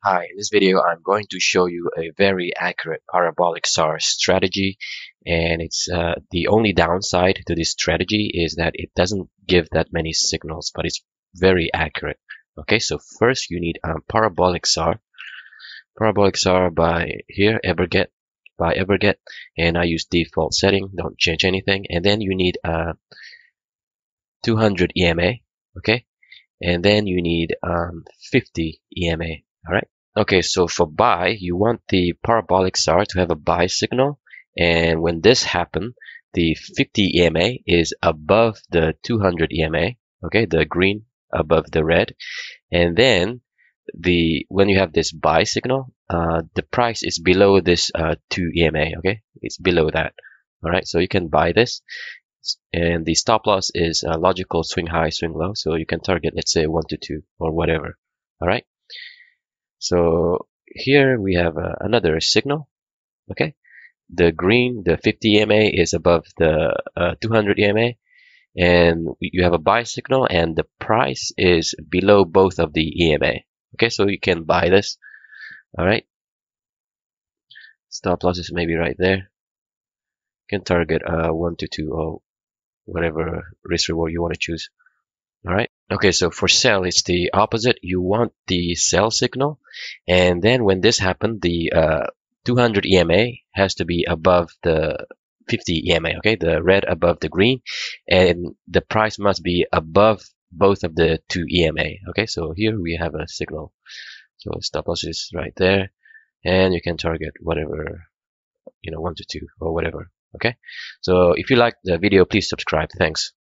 Hi, in this video I'm going to show you a very accurate parabolic SAR strategy, and it's the only downside to this strategy is that it doesn't give that many signals, but it's very accurate. Okay, so first you need parabolic SAR by here Everget, and I use default setting, don't change anything. And then you need 200 EMA, okay, and then you need 50 EMA. All right. Okay, so for buy, you want the parabolic SAR to have a buy signal, and when this happens, the 50 EMA is above the 200 EMA, okay, the green above the red, and then when you have this buy signal, the price is below this 2 EMA, okay, it's below that. All right, so you can buy this, and the stop loss is logical swing high, swing low, so you can target, let's say 1 to 2 or whatever. All right. So here we have another signal, okay? The green, the 50 EMA is above the 200 EMA, and you have a buy signal, and the price is below both of the EMA. Okay, so you can buy this. All right. Stop loss is maybe right there. You can target 1 to 2 or whatever risk reward you want to choose. All right. Okay, so for sell, it's the opposite. You want the sell signal, and then when this happens, the 200 EMA has to be above the 50 EMA, okay, the red above the green, and the price must be above both of the 2 EMA. Okay, so here we have a signal. So stop loss is right there, and you can target whatever, 1 to 2 or whatever. Okay, so if you like the video, please subscribe. Thanks.